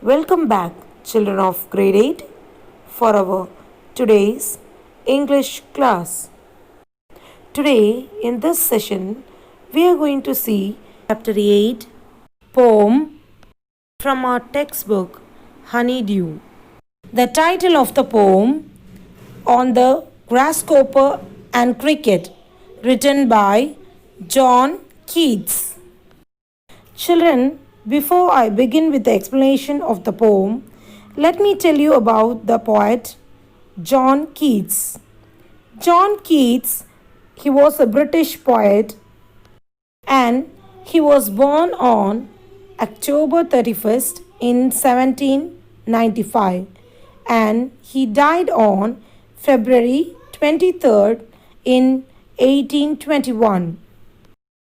Welcome back, children of grade 8, for our today's English class. Today, in this session, we are going to see Chapter 8 poem from our textbook Honeydew. The title of the poem, On the Grasshopper and Cricket, written by John Keats. Children, before I begin with the explanation of the poem, let me tell you about the poet John Keats. John Keats, he was a British poet and he was born on October 31st in 1795 and he died on February 23rd in 1821.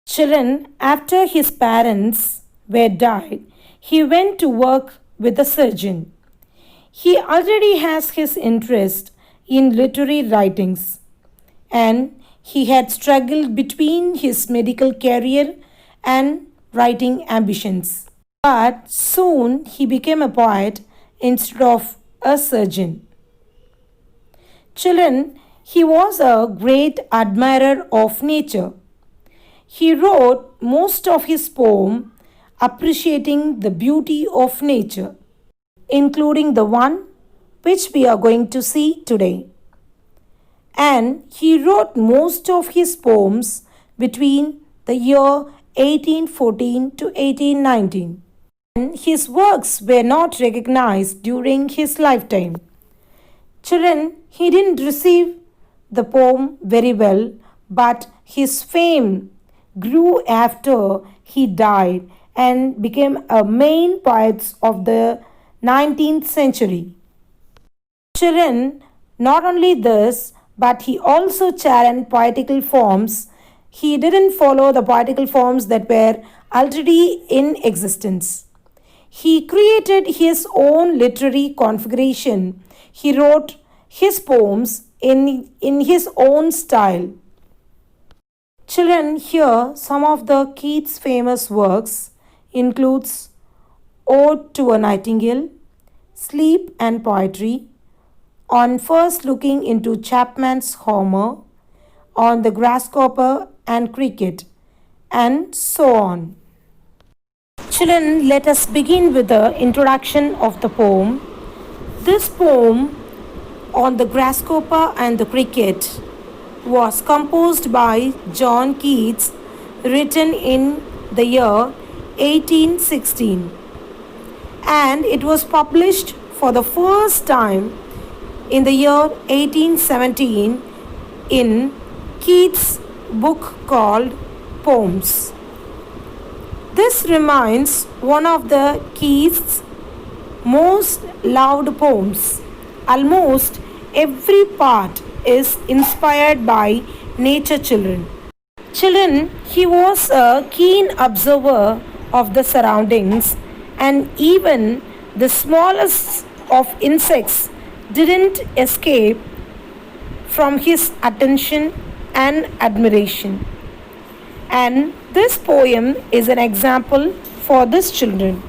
Children, after his parents were died, he went to work with a surgeon. He already has his interest in literary writings and he had struggled between his medical career and writing ambitions. But soon he became a poet instead of a surgeon. Children, he was a great admirer of nature. He wrote most of his poem appreciating the beauty of nature, including the one which we are going to see today. And he wrote most of his poems between the year 1814 to 1819. And his works were not recognized during his lifetime. Children, he didn't receive the poem very well, but his fame grew after he died and became a main poet of the 19th century. Children, not only this, but he also challenged poetical forms. He didn't follow the poetical forms that were already in existence. He created his own literary configuration. He wrote his poems in his own style. Children, here some of the Keats' famous works includes Ode to a Nightingale, Sleep and Poetry, On First Looking into Chapman's Homer, On the Grasshopper and Cricket, and so on. Children, let us begin with the introduction of the poem. This poem, On the Grasshopper and the Cricket, was composed by John Keats, written in the year 1816, and it was published for the first time in the year 1817 in Keats' book called Poems. This remains one of the Keats' most loved poems. Almost every part is inspired by nature. Children, he was a keen observer of the surroundings, and even the smallest of insects didn't escape from his attention and admiration. And this poem is an example for this children.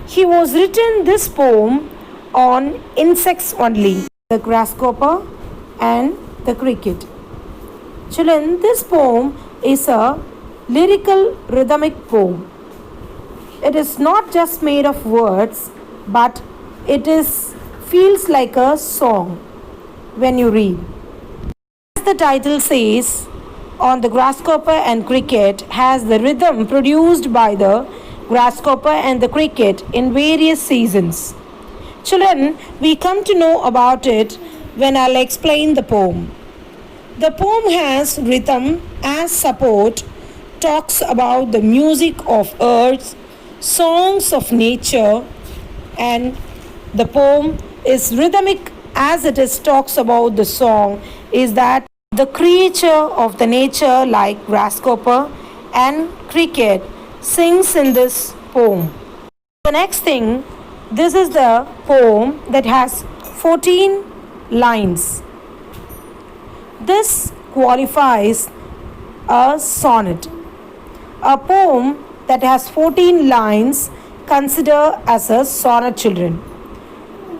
He was written this poem on insects only, the grasshopper and the cricket. Children, this poem is a lyrical rhythmic poem. It is not just made of words, but feels like a song when you read. As the title says, On the Grasshopper and Cricket has the rhythm produced by the grasshopper and the cricket in various seasons. Children, we come to know about it when I'll explain the poem. The poem has rhythm as support, talks about the music of earth, songs of nature, and the poem is rhythmic as it is talks about the song is that the creature of the nature like grasshopper and cricket sings in this poem. The next thing, this is the poem that has 14 lines. This qualifies a sonnet. A poem that has 14 lines consider as a sonnet, children.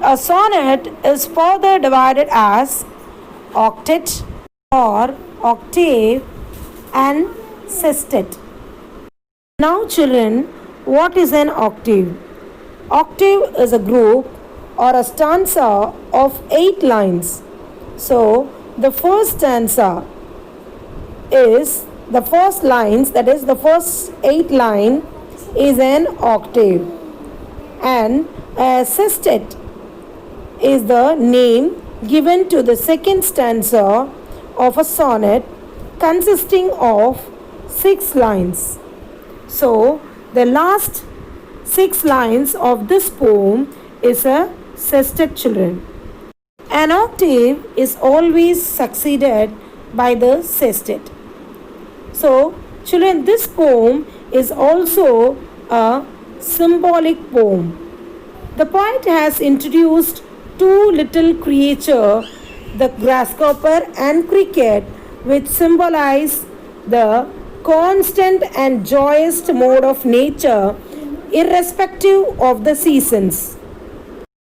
A sonnet is further divided as octet or octave and sestet. Now, children, what is an octave? Octave is a group or a stanza of 8 lines. So, the first stanza is the first lines, that is the first 8 line is an octave, and a sestet is the name given to the second stanza of a sonnet consisting of 6 lines. So, the last 6 lines of this poem is a sestet, children. An octave is always succeeded by the sestet. So, children, this poem is also a symbolic poem. The poet has introduced 2 little creatures, the grasshopper and cricket, which symbolize the constant and joyous mode of nature irrespective of the seasons.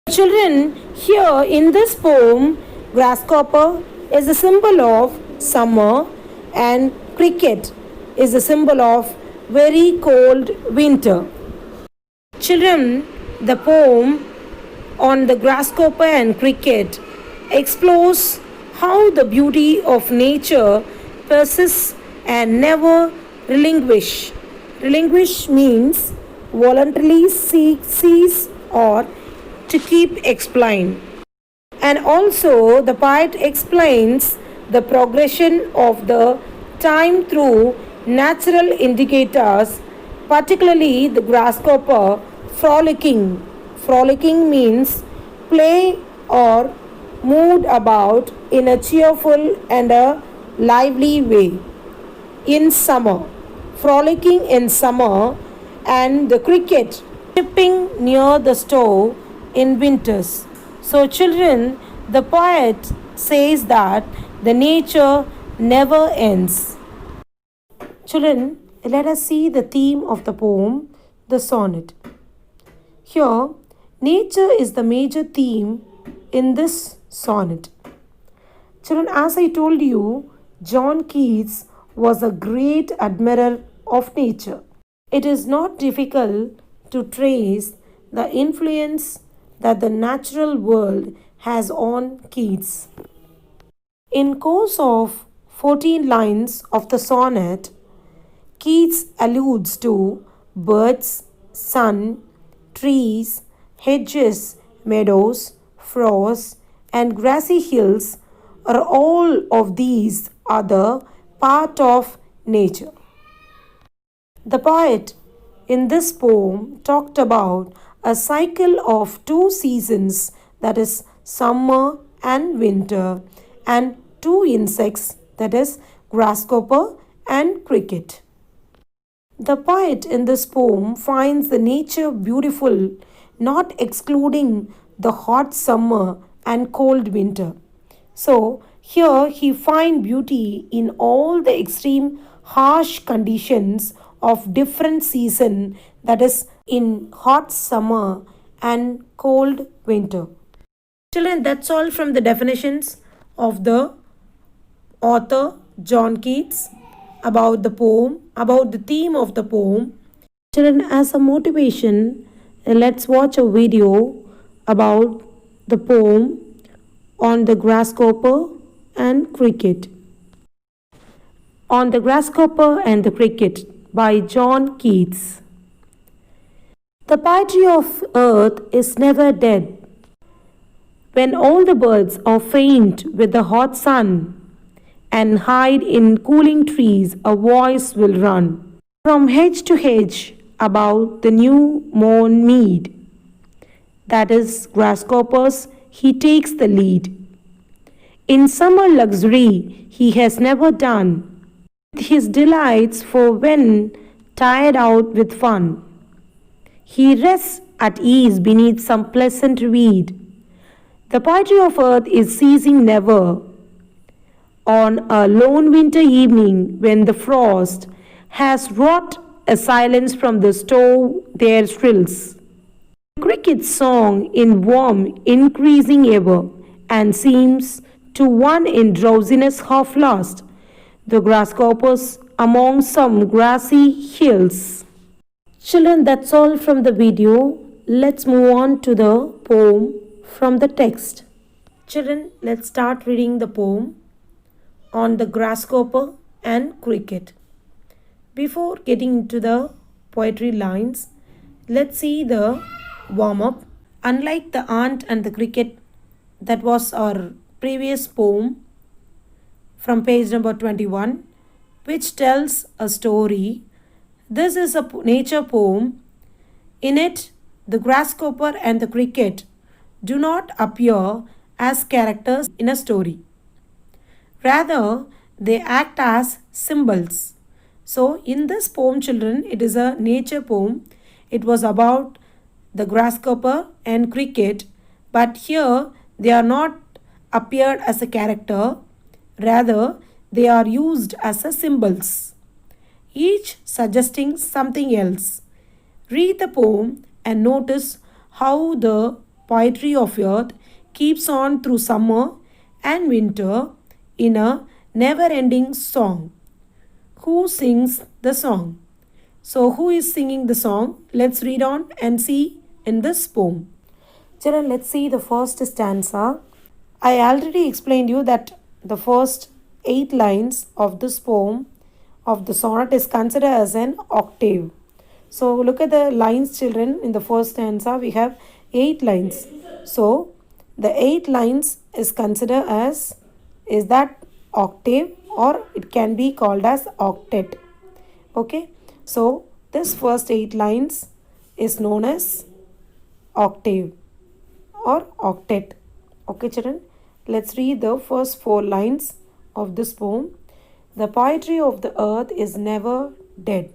Children, here in this poem, grasshopper is a symbol of summer and cricket is a symbol of very cold winter. Children, the poem on the grasshopper and cricket explores how the beauty of nature persists and never relinquish. Relinquish means voluntarily cease or to keep explain. And also the poet explains the progression of the time through natural indicators, particularly the grasshopper frolicking. Frolicking means play or moved about in a cheerful and a lively way. In summer, frolicking in summer, and the cricket chirping near the stove in winters. So, children, the poet says that the nature never ends. Children, let us see the theme of the poem, the sonnet. Here, nature is the major theme in this sonnet. Children, as I told you, John Keats was a great admirer of nature. It is not difficult to trace the influence that the natural world has on Keats. In course of 14 lines of the sonnet, Keats alludes to birds, sun, trees, hedges, meadows, frosts, and grassy hills are all of these are the part of nature. The poet in this poem talked about a cycle of 2 seasons, that is summer and winter, and 2 insects, that is grasshopper and cricket. The poet in this poem finds the nature beautiful, not excluding the hot summer and cold winter. So, here he finds beauty in all the extreme harsh conditions of different season, that is in hot summer and cold winter. Children, that's all from the definitions of the author John Keats about the poem, about the theme of the poem. Children, as a motivation, let's watch a video about the poem on the grasshopper and cricket. On the Grasshopper and the Cricket by John Keats. The poetry of earth is never dead. When all the birds are faint with the hot sun and hide in cooling trees, a voice will run from hedge to hedge about the new mown mead. That is, grasshoppers, he takes the lead. In summer luxury he has never done, his delights for when tired out with fun. He rests at ease beneath some pleasant weed. The poetry of earth is ceasing never. On a lone winter evening when the frost has wrought a silence from the stove their thrills. Cricket's song in warm increasing ever, and seems to one in drowsiness half lost, the grasshoppers among some grassy hills. Children, that's all from the video. Let's move on to the poem from the text. Children, let's start reading the poem on the grasshopper and cricket. Before getting into the poetry lines, let's see the warm up. Unlike the ant and the cricket, that was our previous poem from page number 21, which tells a story. This is a nature poem. In it, the grasshopper and the cricket do not appear as characters in a story. Rather, they act as symbols. So, in this poem, children, it is a nature poem. It was about the grasshopper and cricket, but here they are not appeared as a character. Rather, they are used as a symbols, each suggesting something else. Read the poem and notice how the poetry of earth keeps on through summer and winter in a never-ending song. Who sings the song? So, who is singing the song? Let's read on and see in this poem. Children, let's see the first stanza. I already explained you that the first 8 lines of this poem of the sonnet is considered as an octave. So look at the lines, children. In the first stanza we have 8 lines. So the 8 lines is considered as, is that octave, or it can be called as octet. Okay, so this first 8 lines is known as octave or octet. Okay, children, let's read the first 4 lines of this poem. The poetry of the earth is never dead.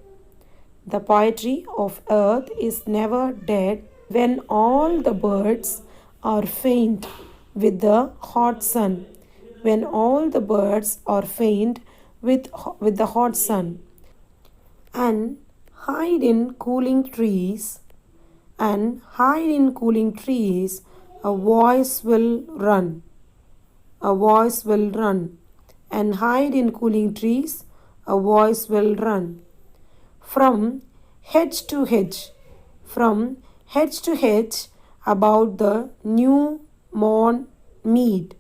The poetry of earth is never dead when all the birds are faint with the hot sun. When all the birds are faint with the hot sun, and hide in cooling trees, and hide in cooling trees, a voice will run. A voice will run. And hide in cooling trees, a voice will run. From hedge to hedge, from hedge to hedge, about the new mown mead.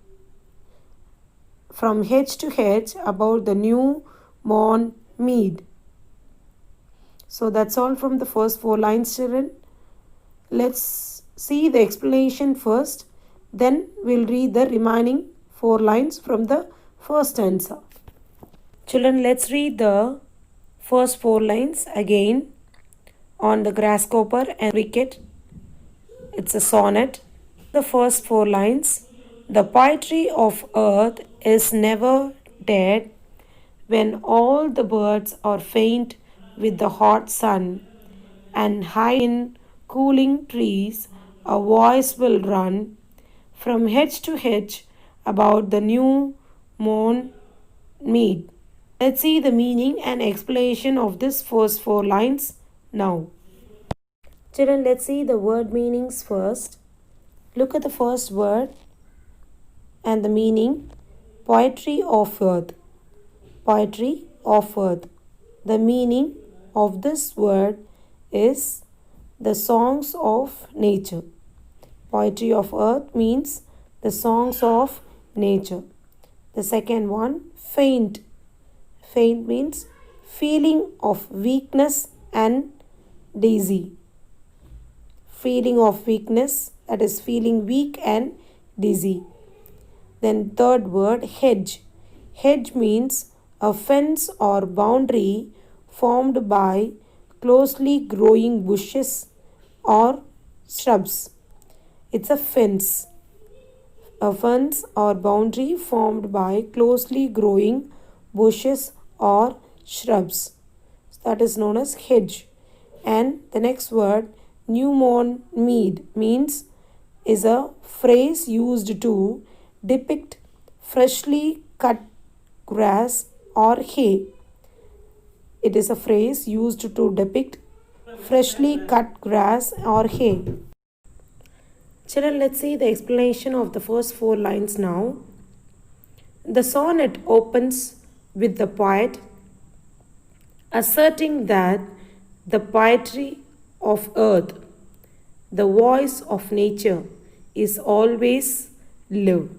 From hedge to hedge, about the new mown mead. So that's all from the first 4 lines, children. Let's see the explanation first. Then we'll read the remaining 4 lines from the first stanza. Children, let's read the first 4 lines again on the grasshopper and cricket. It's a sonnet. The first 4 lines. The poetry of earth is never dead when all the birds are faint with the hot sun, and high in cooling trees a voice will run from hedge to hedge about the new mown mead. Let's see the meaning and explanation of this first 4 lines now. Children, let's see the word meanings first. Look at the first word and the meaning. Poetry of earth. Poetry of earth. The meaning of this word is the songs of nature. Poetry of earth means the songs of nature. The second one, faint. Faint means feeling of weakness and dizzy. Feeling of weakness, that is feeling weak and dizzy. Then third word, hedge. Hedge means a fence or boundary formed by closely growing bushes or shrubs. It's a fence. A fence or boundary formed by closely growing bushes or shrubs. That is known as hedge. And the next word, new mown mead, means is a phrase used to depict freshly cut grass or hay. It is a phrase used to depict freshly cut grass or hay. Children, let's see the explanation of the first four lines now. The sonnet opens with the poet asserting that the poetry of earth, the voice of nature, is always live.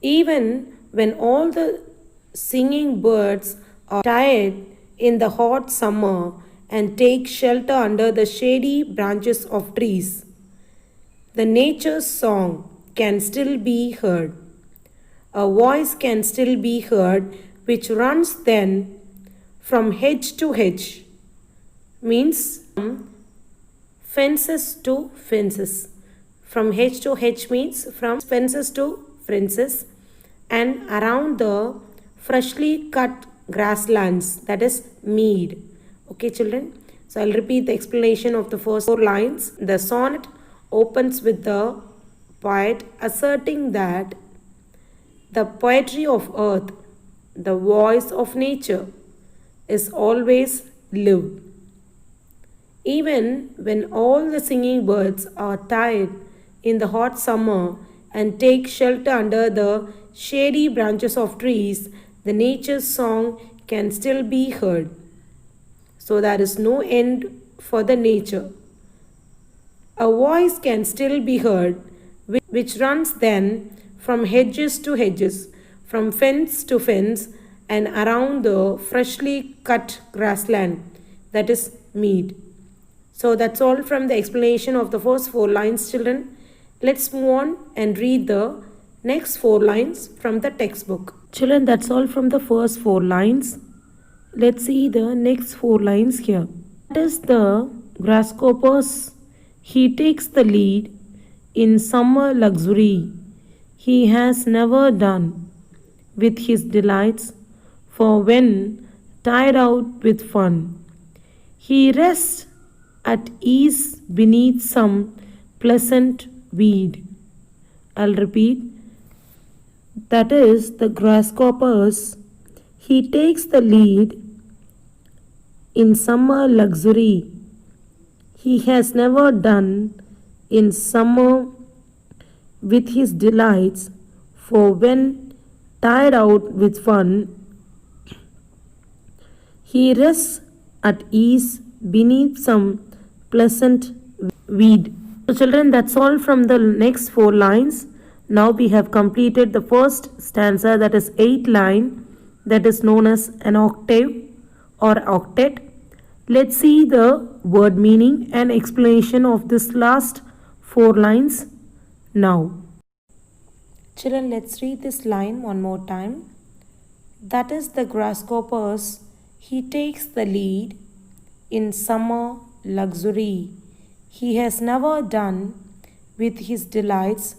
Even when all the singing birds are tired in the hot summer and take shelter under the shady branches of trees, the nature's song can still be heard. A voice can still be heard which runs then from hedge to hedge, means from fences to fences. From hedge to hedge means from fences to fences, and around the freshly cut grasslands, that is mead. Okay, children. So I'll repeat the explanation of the first four lines. The sonnet opens with the poet asserting that the poetry of earth, the voice of nature, is always live. Even when all the singing birds are tired in the hot summer and take shelter under the shady branches of trees, the nature's song can still be heard. So there is no end for the nature. A voice can still be heard which runs then from hedges to hedges, from fence to fence, and around the freshly cut grassland, that is mead. So that's all from the explanation of the first four lines, children. Let's move on and read the next four lines from the textbook. Children, that's all from the first four lines. Let's see the next four lines here. That is the grasshoppers. He takes the lead in summer luxury. He has never done with his delights, for when tired out with fun, he rests at ease beneath some pleasant weed. I'll repeat. That is the grasshoppers. He takes the lead in summer luxury. He has never done in summer with his delights, for when tired out with fun, he rests at ease beneath some pleasant weed. So children, that's all from the next four lines. Now we have completed the first stanza, that is 8 line, that is known as an octave or octet. Let's see the word meaning and explanation of this last 4 lines now. Children, let's read this line one more time. That is the grasshoppers. He takes the lead in summer luxury. He has never done with his delights,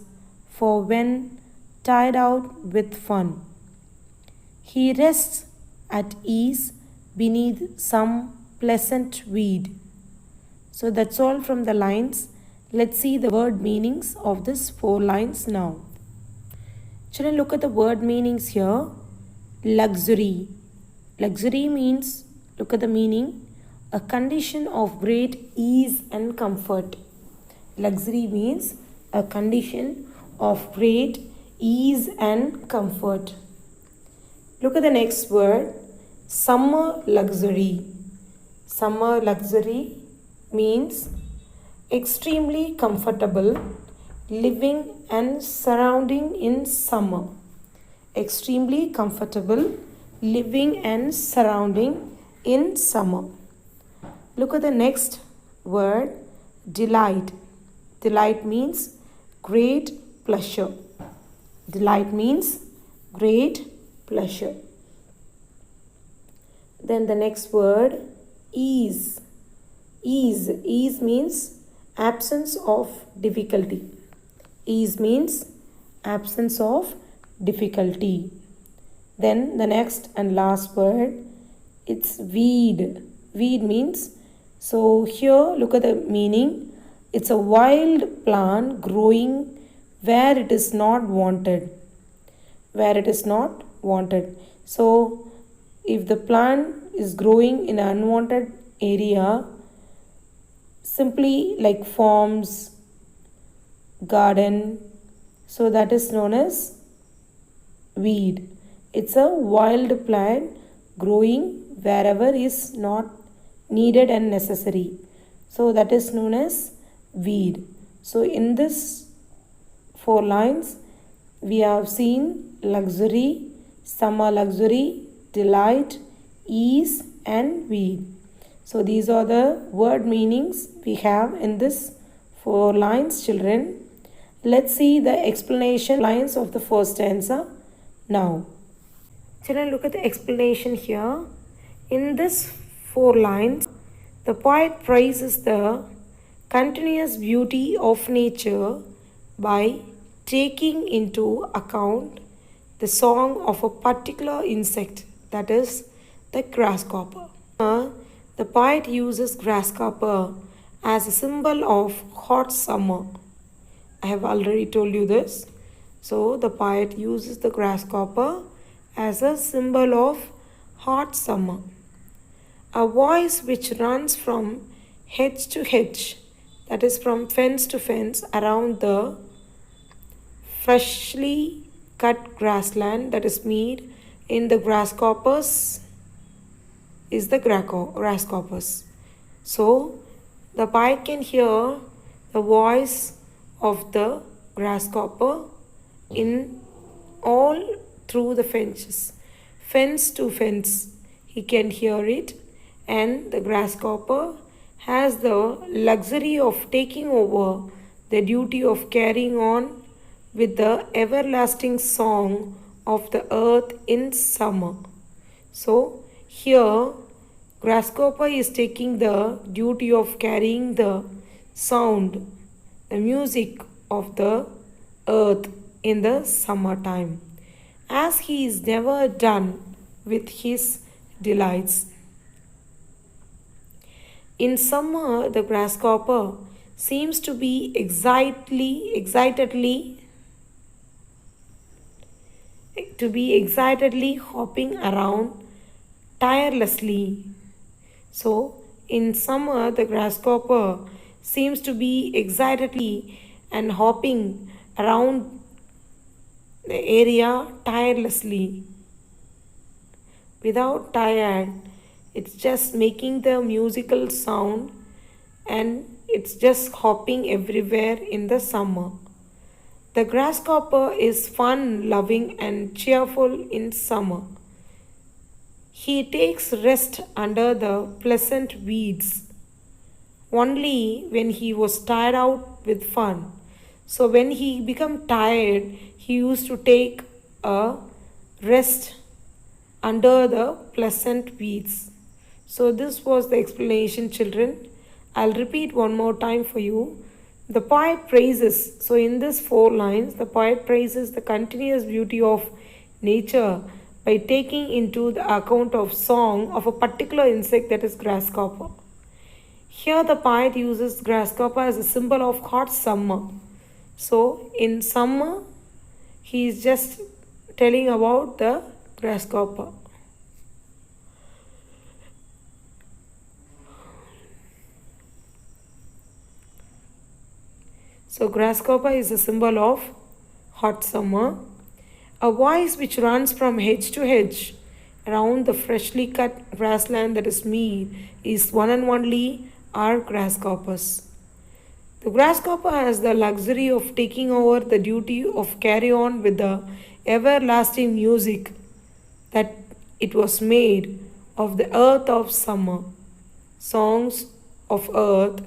for when tired out with fun, he rests at ease beneath some pleasant weed. So that's all from the lines. Let's see the word meanings of this 4 lines now. Children, look at the word meanings here. Luxury. Luxury means, look at the meaning, a condition of great ease and comfort. Luxury means a condition of great ease and comfort. Look at the next word, summer luxury. Summer luxury means extremely comfortable living and surrounding in summer. Extremely comfortable living and surrounding in summer. Look at the next word, delight. Delight means great pleasure. Delight means great pleasure. Then the next word, ease. Ease means absence of difficulty. Ease means absence of difficulty. Then the next and last word, it's weed. Weed means, so here look at the meaning. It's a wild plant growing where it is not wanted. Where it is not wanted. So If the plant is growing in an unwanted area, simply like farms, garden, so that is known as weed. It's a wild plant growing wherever is not needed and necessary. So that is known as weed. So in this four lines, we have seen luxury, summer luxury, delight, ease, and weed. So these are the word meanings we have in this four lines, children. Let's see the explanation lines of the first stanza now. Children, look at the explanation here. In this four lines, the poet praises the continuous beauty of nature by taking into account the song of a particular insect, that is the grasshopper. The poet uses grasshopper as a symbol of hot summer. I have already told you this. So the poet uses the grasshopper as a symbol of hot summer. A voice which runs from hedge to hedge, that is from fence to fence, around the freshly cut grassland that is made in the grasshoppers is the grasshoppers. So the poet can hear the voice of the grasshopper in all through the fence to fence he can hear it, and the grasshopper has the luxury of taking over the duty of carrying on with the everlasting song of the earth in summer. So here grasshopper is taking the duty of carrying the sound, the music of the earth in the summertime, as he is never done with his delights. In summer, the grasshopper seems to be excitedly hopping around tirelessly. So, in summer, the grasshopper seems to be excitedly and hopping around the area tirelessly. Without tired, it's just making the musical sound and it's just hopping everywhere in the summer. The grasshopper is fun loving and cheerful in summer. He takes rest under the pleasant weeds only when he was tired out with fun. So when he became tired, he used to take a rest under the pleasant weeds. So this was the explanation, children. I'll repeat one more time for you. The poet praises, so in these four lines, the poet praises the continuous beauty of nature by taking into the account of song of a particular insect, that is grasshopper. Here the poet uses grasshopper as a symbol of hot summer. So in summer, he is just telling about the grasshopper. So grasshopper is a symbol of hot summer. A voice which runs from hedge to hedge around the freshly cut grassland that is me is one and only are grasshoppers. The grasshopper has the luxury of taking over the duty of carry on with the everlasting music that it was made of the earth of summer, songs of earth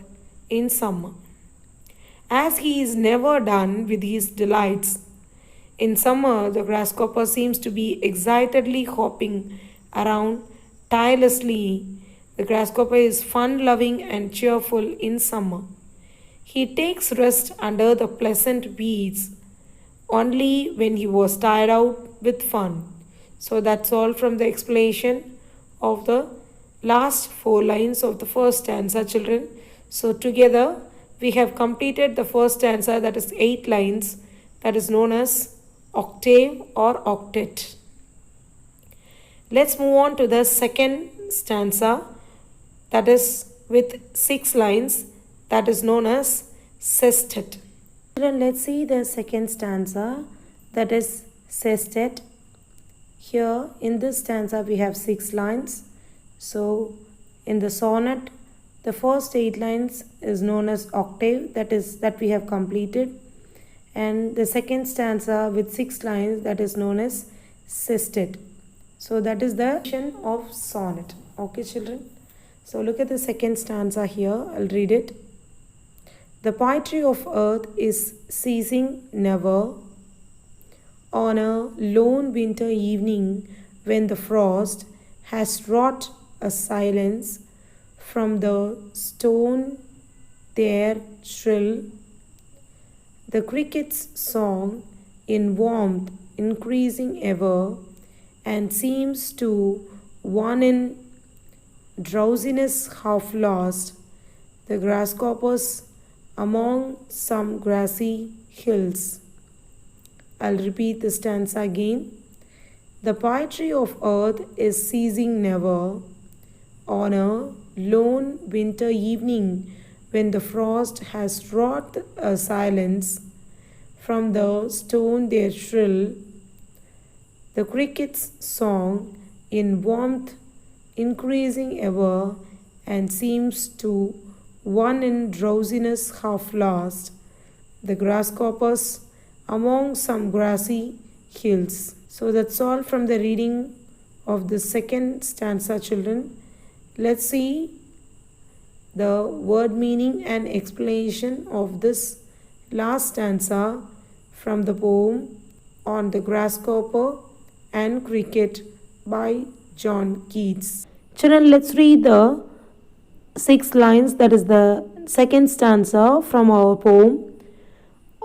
in summer. As he is never done with his delights. In summer, the grasshopper seems to be excitedly hopping around tirelessly. The grasshopper is fun-loving and cheerful in summer. He takes rest under the pleasant weeds only when he was tired out with fun. So that's all from the explanation of the last four lines of the first stanza, children. So together, we have completed the first stanza, that is 8 lines, that is known as octave or octet. Let's move on to the second stanza, that is with 6 lines, that is known as sestet. Children, let's see the second stanza, that is sestet. Here in this stanza we have 6 lines. So in the sonnet, the first 8 lines is known as octave, that we have completed, and the second stanza with 6 lines, that is known as sestet. So that is the definition of sonnet. Okay, children. So look at the second stanza here. I'll read it. The poetry of earth is ceasing never. On a lone winter evening, when the frost has wrought a silence, from the stone their shrill, the cricket's song in warmth increasing ever, and seems to one in drowsiness half lost, the grasshoppers among some grassy hills. I'll repeat the stanza again. The poetry of earth is ceasing never. On a lone winter evening, when the frost has wrought a silence, from the stone their shrill, the cricket's song in warmth increasing ever, and seems to one in drowsiness half lost, the grasshoppers among some grassy hills. So that's all from the reading of the second stanza, children. Let's see the word meaning and explanation of this last stanza from the poem On the Grasshopper and Cricket by John Keats. Children, let's read the 6 lines, that is the second stanza from our poem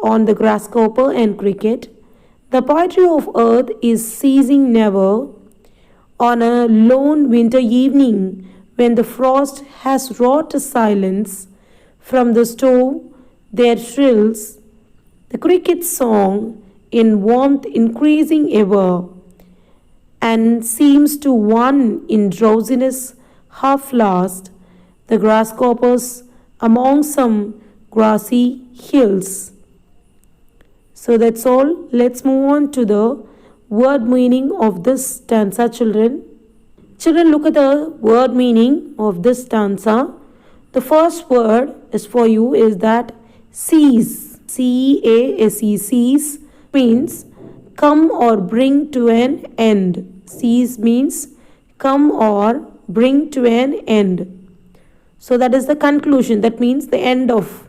On the Grasshopper and Cricket. The poetry of earth is ceasing never. On a lone winter evening, when the frost has wrought a silence, from the stove there shrills the cricket's song in warmth increasing ever, and seems to one in drowsiness half lost, the grasshoppers among some grassy hills. So that's all. Let's move on to the word meaning of this stanza, children. Children, look at the word meaning of this stanza. The first word is for you is that cease. C-A-S-E, cease means come or bring to an end. Cease means come or bring to an end. So that is the conclusion. That means the end of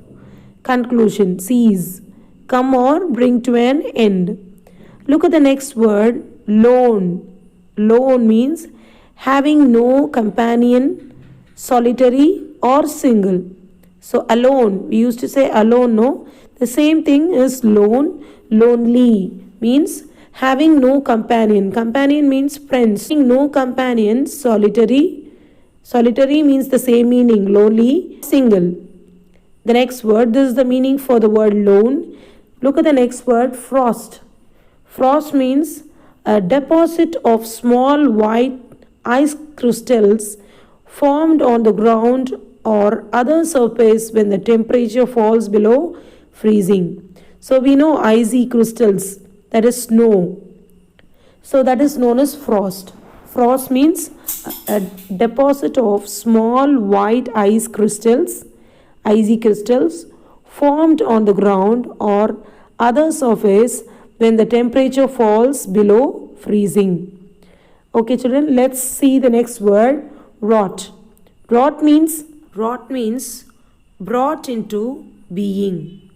conclusion. Cease. Come or bring to an end. Look at the next word, lone. Lone means having no companion, solitary or single. So alone, we used to say alone, no? The same thing is lone. Lonely means having no companion. Companion means friends. No companion, solitary. Solitary means the same meaning, lonely, single. The next word, this is the meaning for the word lone. Look at the next word, frost. Frost means a deposit of small white ice crystals formed on the ground or other surface when the temperature falls below freezing. So we know icy crystals, that is snow. So that is known as frost. Frost means a deposit of small white ice crystals, icy crystals formed on the ground or other surface when the temperature falls below freezing. Okay, children, let's see the next word, wrought. Wrought means brought into being.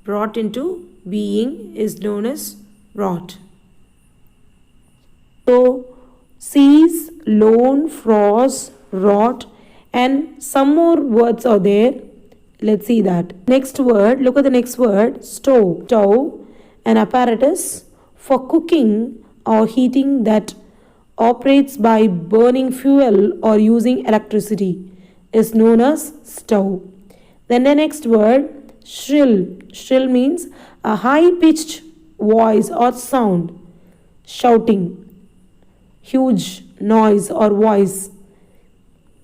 Brought into being is known as wrought. So, cease, lone, frost, wrought, and some more words are there. Let's see that. Next word, look at the next word, stove. Stove, an apparatus for cooking or heating that operates by burning fuel or using electricity, is known as stove. Then the next word, shrill. Shrill means a high-pitched voice or sound, shouting. Huge noise or voice,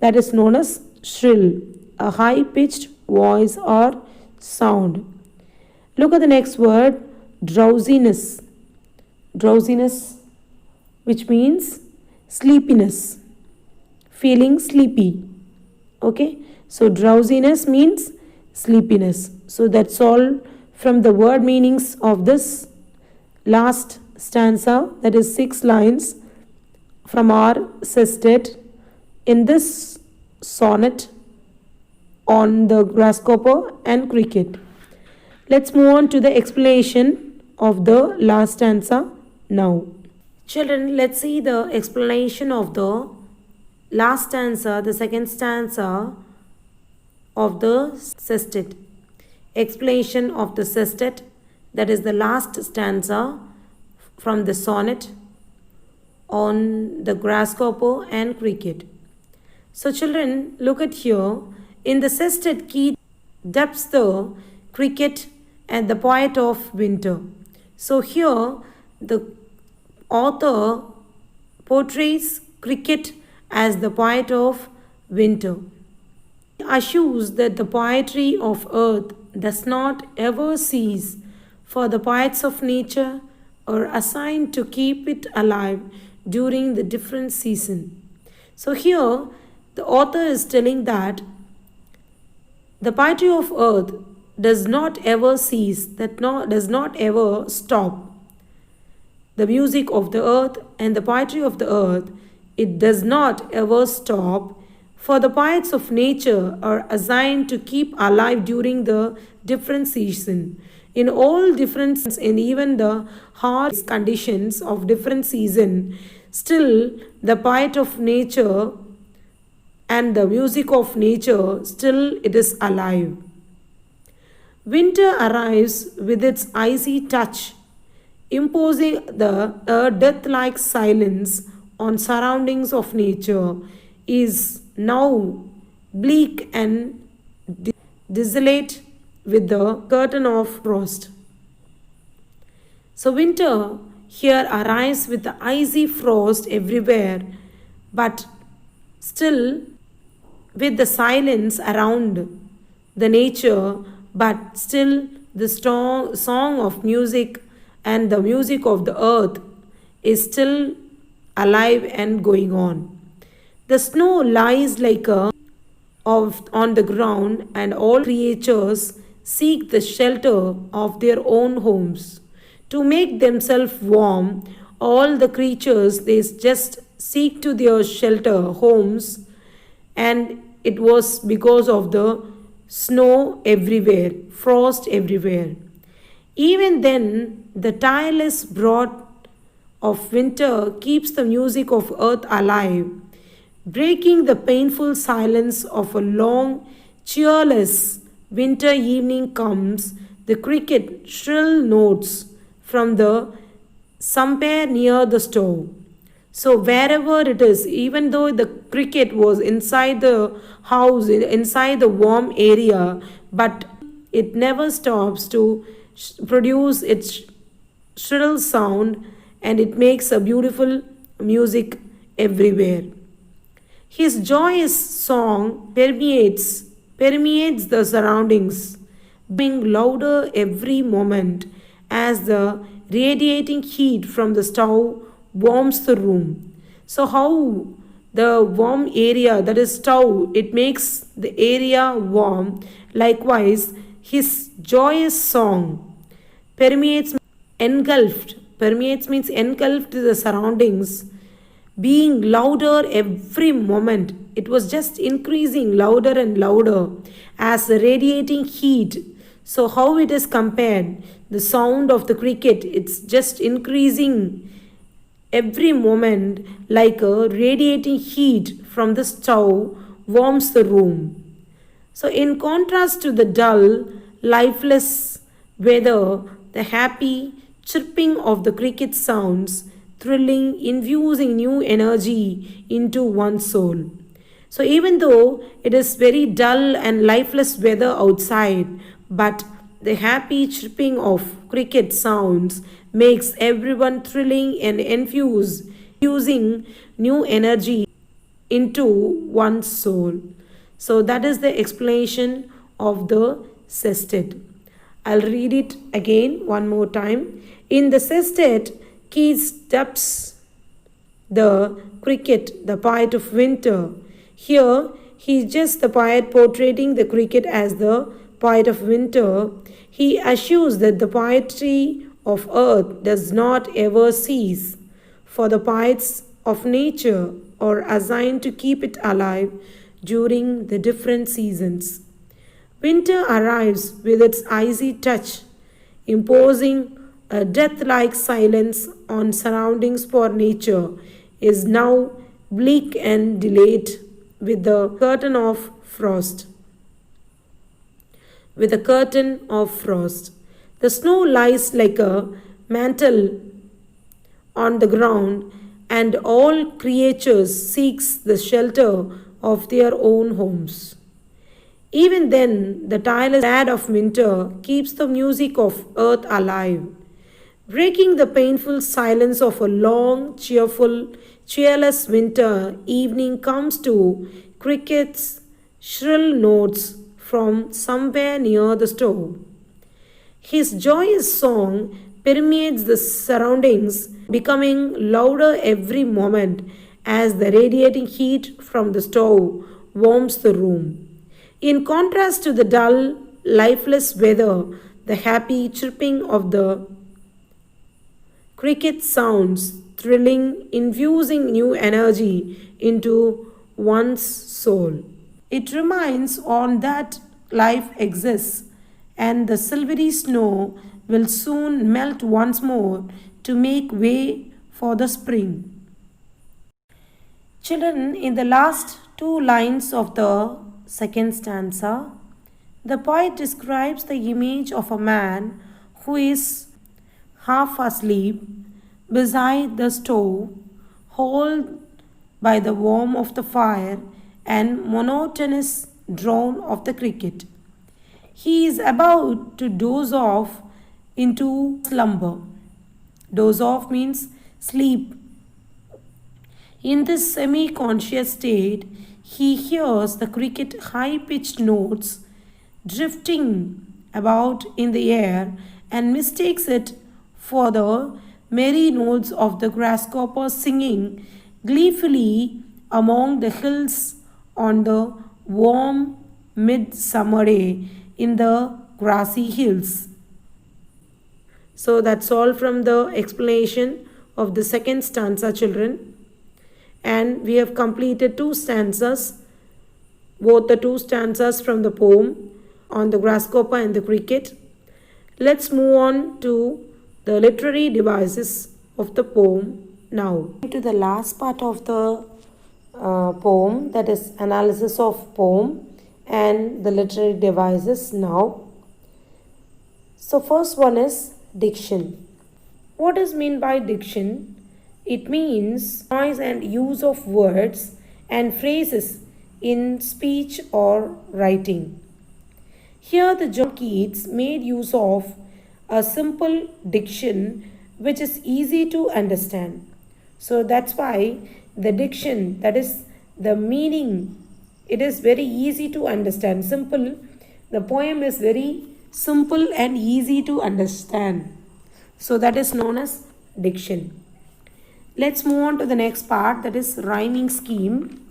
that is known as shrill, a high pitched voice or sound. Look at the next word, drowsiness. Drowsiness, which means sleepiness, feeling sleepy. Okay, so drowsiness means sleepiness. So that's all from the word meanings of this last stanza, that is 6 lines from our sestet in this sonnet on the grasshopper and cricket. Let's move on to the explanation of the last stanza now. Children, let's see the explanation of the last stanza, the second stanza of the sestet. Explanation of the sestet, that is the last stanza from the sonnet on the grasshopper and cricket. So children, look at here. In the sestet key depths the cricket and the poet of winter. So here the author portrays cricket as the poet of winter. He assures that the poetry of earth does not ever cease, for the poets of nature are assigned to keep it alive during the different season. So here the author is telling that the poetry of earth does not ever cease, does not ever stop. The music of the earth and the poetry of the earth, it does not ever stop, for the poets of nature are assigned to keep alive during the different season. In all different and even the harsh conditions of different season, still the poet of nature and the music of nature, still it is alive. Winter arrives with its icy touch, imposing a death-like silence on surroundings of nature, is now bleak and desolate with the curtain of frost. So winter here arrives with the icy frost everywhere, but still with the silence around the nature, but still the strong song of music and the music of the earth is still alive and going on. The snow lies like on the ground, and all creatures seek the shelter of their own homes. To make themselves warm, all the creatures, they just seek to their shelter homes, and it was because of the snow everywhere, frost everywhere. Even then, the tireless brood of winter keeps the music of earth alive, breaking the painful silence of a long, cheerless winter evening comes the cricket shrill notes from the somewhere near the stove. So wherever it is, even though the cricket was inside the house, inside the warm area, but it never stops to produce its shrill sound, and it makes a beautiful music everywhere. His joyous song permeates the surroundings, being louder every moment as the radiating heat from the stove warms the room. So how the warm area, that is stove, it makes the area warm. Likewise, his joyous song permeates, engulfed. Permeates means engulfed the surroundings, being louder every moment. It was just increasing louder and louder as the radiating heat. So how it is compared? The sound of the cricket, it's just increasing every moment like a radiating heat from the stove warms the room. So in contrast to the dull, lifeless weather, the happy chirping of the cricket sounds, thrilling, infusing new energy into one's soul. So even though it is very dull and lifeless weather outside, but the happy chirping of cricket sounds makes everyone thrilling and infuse using new energy into one's soul. So that is the explanation of the sestet. I'll read it again one more time. In the sestet, Keats dubs the cricket the poet of winter. Here, he is just the poet portraying the cricket as the poet of winter. He assures that the poetry of earth does not ever cease, for the poets of nature are assigned to keep it alive during the different seasons. Winter arrives with its icy touch, imposing a death like silence on surroundings, for nature is now bleak and delayed with the curtain of frost. With a curtain of frost. The snow lies like a mantle on the ground, and all creatures seeks the shelter of their own homes. Even then, the tireless tread of winter keeps the music of earth alive, breaking the painful silence of a long, cheerless winter evening comes to cricket's shrill notes from somewhere near the stove. His joyous song permeates the surroundings, becoming louder every moment as the radiating heat from the stove warms the room. In contrast to the dull, lifeless weather, the happy chirping of the cricket sounds thrilling, infusing new energy into one's soul. It reminds one that life exists and the silvery snow will soon melt once more to make way for the spring. Children, in the last two lines of the second stanza, the poet describes the image of a man who is half asleep beside the stove, held by the warmth of the fire and monotonous drone of the cricket. He is about to doze off into slumber. Doze off means sleep. In this semi conscious state, he hears the cricket high pitched notes drifting about in the air and mistakes it for the merry notes of the grasshopper singing gleefully among the hills on the warm midsummer day in the grassy hills. So that's all from the explanation of the second stanza, children. And we have completed two stanzas, both the two stanzas from the poem on the grasshopper and the cricket. Let's move on to the literary devices of the poem now. To the last part of the poem, that is analysis of poem and the literary devices now. So first one is diction. What is meant by diction? It means choice and use of words and phrases in speech or writing. Here the John Keats made use of a simple diction which is easy to understand. So that's why the diction, that is the meaning, it is very easy to understand. Simple. The poem is very simple and easy to understand. So that is known as diction. Let's move on to the next part, that is rhyming scheme.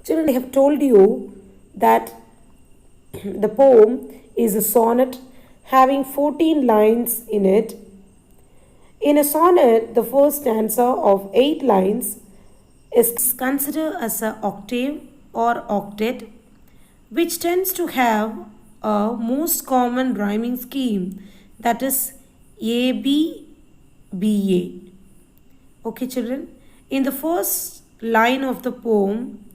Children, I have told you that the poem is a sonnet having 14 lines in it. In a sonnet, the first stanza of 8 lines is considered as an octave or octet, which tends to have a most common rhyming scheme, that is AB, BA. Okay, children, in the first line of the poem,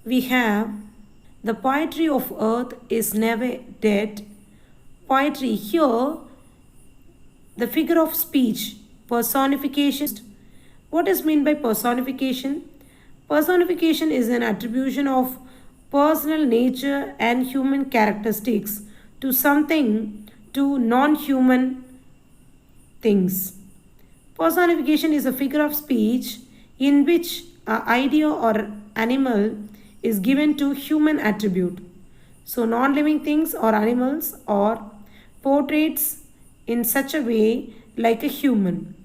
we have the poetry of earth is never dead. Poetry here, the figure of speech, personification. What is meant by personification? Personification is an attribution of personal nature and human characteristics to something, to non-human things. Personification is a figure of speech in which an idea or animal is given to human attribute. So non-living things or animals or portraits in such a way like a human.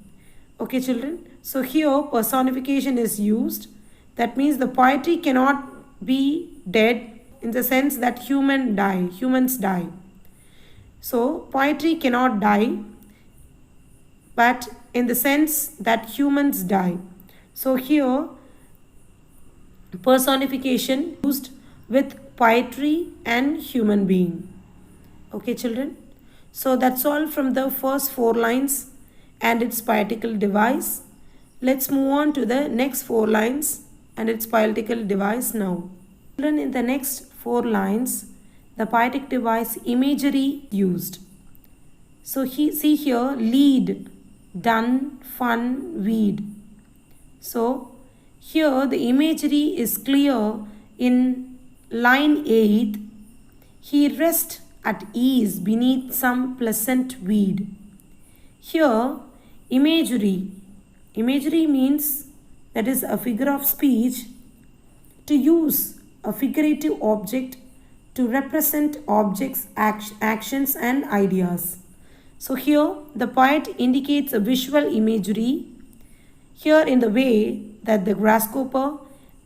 Okay, children. So here personification is used. That means the poetry cannot be dead in the sense that humans die. So poetry cannot die, but in the sense that humans die. So here personification used with poetry and human being. Okay, children. So that's all from the first 4 lines and its poetical device. Let's move on to the next 4 lines and its poetical device now. Children, in the next 4 lines, the poetic device imagery used. So see here, lead, done, fun, weed. So here the imagery is clear in line 8. He rests at ease beneath some pleasant weed. Here imagery means that is a figure of speech to use a figurative object to represent objects, actions and ideas. So here the poet indicates a visual imagery here in the way that the grasshopper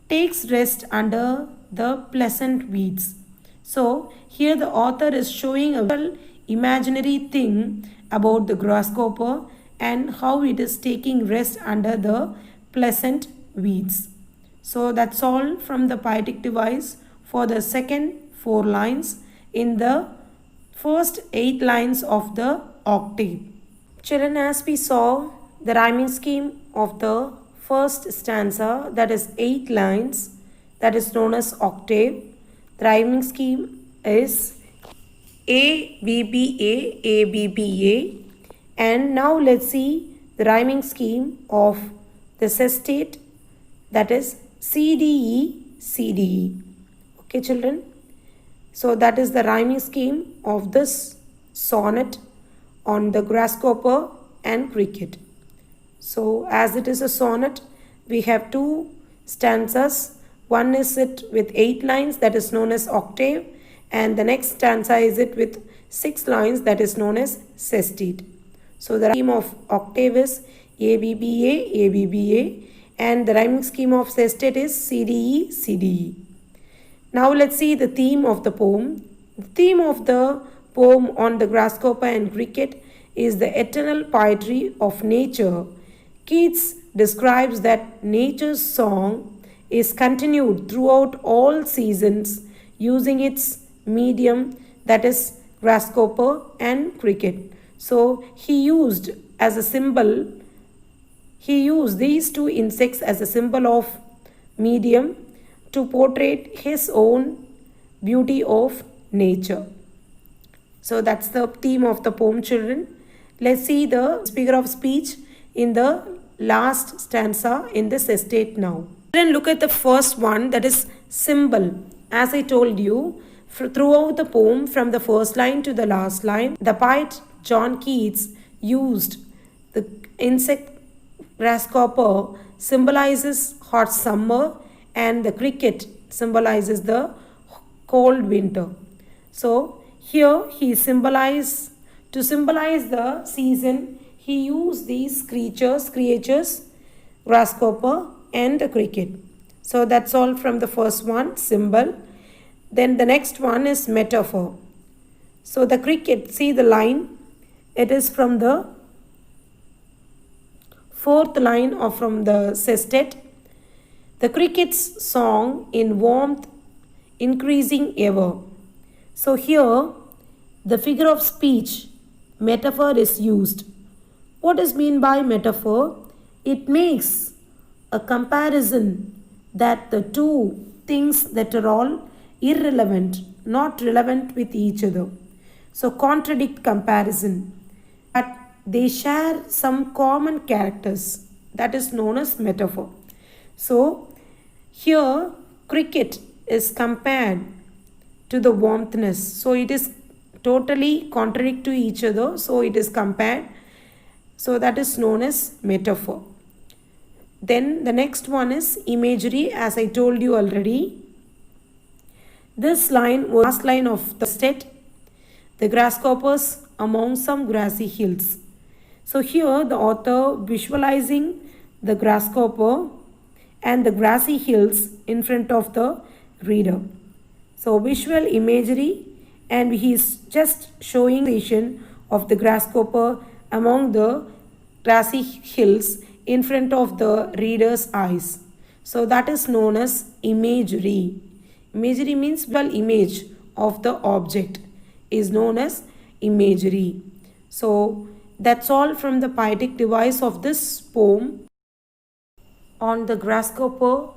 takes rest under the pleasant weeds. So here the author is showing a visual imaginary thing about the grasshopper and how it is taking rest under the pleasant weeds. So that's all from the poetic device for the second 4 lines in the first 8 lines of the octave. Children, as we saw the rhyming scheme of the first stanza, that is 8 lines, that is known as octave. The rhyming scheme is A B B A B B A. And now let's see the rhyming scheme of the sestet, that is C D E C D E. Okay, children. So that is the rhyming scheme of this sonnet on the grasshopper and cricket. So as it is a sonnet, we have 2 stanzas. One is it with 8 lines, that is known as octave, and the next stanza is it with 6 lines, that is known as sestet. So the scheme of octave is A B B A, and the rhyming scheme of sestet is C D E C D E. Now let's see the theme of the poem. The theme of the poem on the grasshopper and cricket is the eternal poetry of nature. Keats describes that nature's song is continued throughout all seasons using its medium, that is grasshopper and cricket. So he used these 2 insects as a symbol of medium to portray his own beauty of nature. So that's the theme of the poem, children. Let's see the figure of speech in the last stanza in this sestet now. Then look at the first one, that is symbol. As I told you, throughout the poem from the first line to the last line, the poet John Keats used the insect grasshopper symbolizes hot summer and the cricket symbolizes the cold winter. So here to symbolize the season, he used these creatures, grasshopper and the cricket. So that's all from the first one, symbol. Then the next one is metaphor. So the cricket, see the line, it is from the 4th line or from the sestet. The cricket's song in warmth increasing ever. So here the figure of speech, metaphor, is used. What is meant by metaphor? It makes a comparison that the 2 things that are all irrelevant, not relevant with each other. So contradict comparison. But they share some common characters, that is known as metaphor. So here cricket is compared to the warmthness. So it is totally contradict to each other. So it is compared. So that is known as metaphor. Then the next one is imagery, as I told you already. This line was the last line of the state. The grasshoppers among some grassy hills. So here the author visualizing the grasshopper and the grassy hills in front of the reader. So visual imagery, and he is just showing the vision of the grasshopper among the grassy hills in front of the reader's eyes. So that is known as imagery. Imagery means visual image of the object is known as imagery. So that's all from the poetic device of this poem on the grasshopper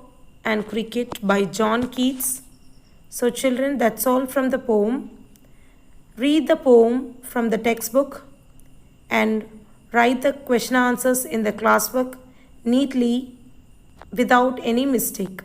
and cricket by John Keats. So children, that's all from the poem. Read the poem from the textbook and write the question answers in the classwork neatly without any mistake.